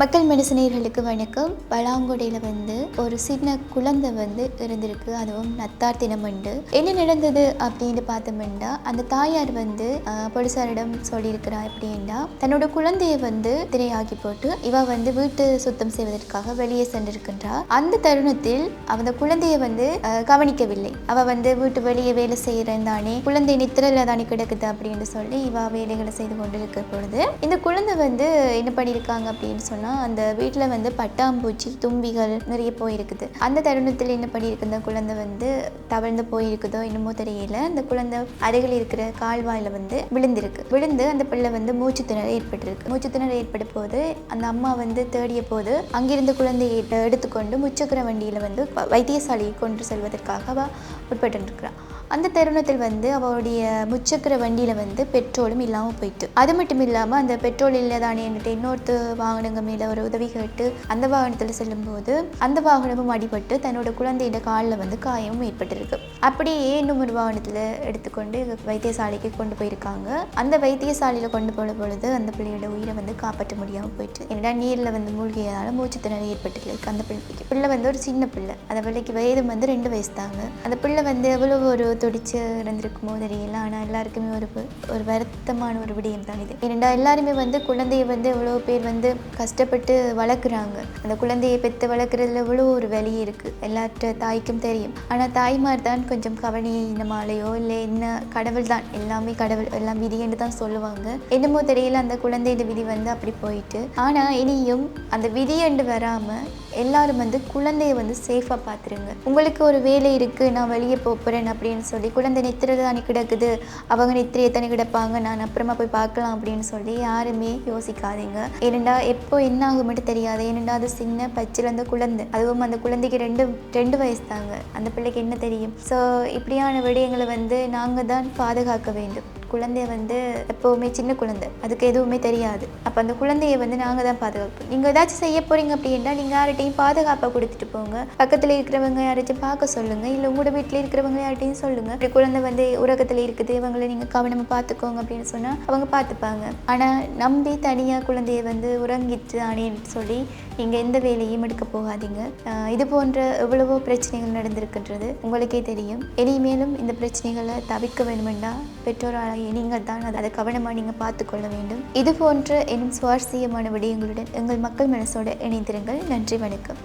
மக்கள் மனுஷனர்களுக்கு வணக்கம். பலாங்குடையில் ஒரு சின்ன குழந்தை இருந்திருக்கு. அதுவும் நத்தார் தினமண்டு என்ன நடந்தது அப்படின்னு பார்த்தோம்னா, அந்த தாயார் போலீசாரிடம் சொல்லியிருக்கிறா எப்படின்னா, தன்னோட குழந்தைய திரையாக்கி போட்டு இவ வீட்டு சுத்தம் செய்வதற்காக வெளியே சென்றிருக்கின்றா. அந்த தருணத்தில் அந்த குழந்தைய கவனிக்கவில்லை. அவ வீட்டு வெளியே வேலை செய்யறேன் தானே, குழந்தை நித்திரையில தானே கிடக்குது அப்படின்னு சொல்லி இவ வேலைகளை செய்து கொண்டிருக்கிற பொழுது இந்த குழந்தை என்ன பண்ணியிருக்காங்க அப்படின்னு சொன்னா, அந்த வீட்டில் பட்டாம்பூச்சி தும்பிகள் நிறைய போயிருக்குது. அந்த தருணத்தில் என்ன பண்ணியிருக்கு, இந்த குழந்தை தவழ்ந்து போயிருக்குதோ என்னமோ தெரியல. அந்த குழந்தை அருகில் இருக்கிற கால்வாயில் விழுந்து அந்த பிள்ளை மூச்சு திணற ஏற்பட்டிருக்கு. மூச்சு திணற ஏற்பட்ட போது அந்த அம்மா தேடிய போது அங்கிருந்த குழந்தையை எடுத்துக்கொண்டு முச்சக்கர வண்டியில் வைத்தியசாலையை கொண்டு செல்வதற்காக அவ உட்பட்டு. அந்த தருணத்தில் அவளுடைய முச்சக்கர வண்டியில் பெட்ரோலும் இல்லாமல் போயிட்டு, அது மட்டும் இல்லாமல் அந்த பெட்ரோல் இல்லை தானே என்னட்டு இன்னொருத்த வாகனங்க மேலே ஒரு உதவி கேட்டு அந்த வாகனத்தில் செல்லும்போது அந்த வாகனமும் அடிபட்டு தன்னோட குழந்தையோட காலில் காயமும் ஏற்பட்டிருக்கு. அப்படியே இன்னும் ஒரு வாகனத்தில் எடுத்துக்கொண்டு வைத்தியசாலைக்கு கொண்டு போயிருக்காங்க. அந்த வைத்தியசாலையில் கொண்டு போன பொழுது அந்த பிள்ளையோட உயிரை காப்பாற்ற முடியாமல் போயிட்டு, ஏன்னா நீரில் மூழ்கியதால மூச்சு திணறல் ஏற்பட்டுருக்கு. அந்த பிள்ளை ஒரு சின்ன பிள்ளை. அந்த பிள்ளைக்கு வயது 2 வயசு தாங்க. அந்த பிள்ளை எவ்வளவு ஒரு துடிச்சு இருந்திருக்குமோ தெரியல. ஆனால் எல்லாருக்குமே ஒரு வருத்தமான ஒரு விடயம் தான் இது. ஏனெண்டா எல்லாருமே குழந்தைய எவ்வளோ பேர் கஷ்டப்பட்டு வளர்க்குறாங்க. அந்த குழந்தையை பெற்று வளர்க்குறதுல எவ்வளோ ஒரு வலி இருக்குது, எல்லாற்ற தாய்க்கும் தெரியும். ஆனால் தாய்மார் தான் கொஞ்சம் கவனியினமாலையோ இல்லை என்ன, கடவுள் தான் எல்லாமே, கடவுள் எல்லாம் விதின்னு தான் சொல்லுவாங்க. என்னமோ தெரியல, அந்த குழந்தையோட விதி அப்படி போயிட்டு. ஆனால் இனியும் அந்த விதி என்று வராமல் எல்லாரும் குழந்தைய சேஃபாக பார்த்துருங்க. உங்களுக்கு ஒரு வேலை இருக்குது, நான் வெளியே போகிறேன் அப்படின்னு சொல்லி குழந்தை நித்திரை தானே கிடக்குது, அவங்க நித்திரையை தானே கிடப்பாங்க, நான் அப்புறமா போய் பார்க்கலாம் அப்படின்னு சொல்லி யாருமே யோசிக்காதீங்க. ஏனெண்டா எப்போ என்ன ஆகும் மட்டும் தெரியாது. ஏனெண்டா அது சின்ன பச்சிலந்த குழந்தை, அதுவும் அந்த குழந்தைக்கு ரெண்டு வயசு தாங்க. அந்த பிள்ளைக்கு என்ன தெரியும்? ஸோ இப்படியான விடயங்களை நாங்கள் தான் பாதுகாக்க வேண்டும். குழந்தைய எப்போவுமே சின்ன குழந்தை, அதுக்கு எதுவுமே தெரியாது. அப்போ அந்த குழந்தைய நாங்கள் தான் பாதுகாப்போம். நீங்கள் ஏதாச்சும் செய்ய போகிறீங்க அப்படின்னா நீங்கள் யார்கிட்டையும் பாதுகாப்பாக கொடுத்துட்டு போங்க. பக்கத்தில் இருக்கிறவங்க யாராச்சும் பார்க்க சொல்லுங்கள், இல்லை உங்களோட வீட்டில் இருக்கிறவங்க யார்கிட்டையும் சொல்லுங்கள், இப்படி குழந்தை உறக்கத்தில் இருக்குது, இவங்களை நீங்கள் கவனமாக பார்த்துக்கோங்க அப்படின்னு சொன்னால் அவங்க பார்த்துப்பாங்க. ஆனால் நம்பி தனியாக குழந்தைய உறங்கிட்டு அணின்னு சொல்லி நீங்கள் எந்த வேலையும் எடுக்க போகாதீங்க. இது போன்ற எவ்வளவோ பிரச்சனைகள் நடந்திருக்கின்றது, உங்களுக்கே தெரியும். இனிமேலும் இந்த பிரச்சனைகளை தவிர்க்க வேண்டுமெண்டா பெற்றோரால் நீங்கள் தான் அதை கவனமாக நீங்கள் பார்த்துக்கொள்ள வேண்டும். இது போன்ற இன்னும் சுவாரஸ்யமான விடயங்களுடன் எங்கள் மக்கள் மனசோடு இணைந்திருங்கள். நன்றி, வணக்கம்.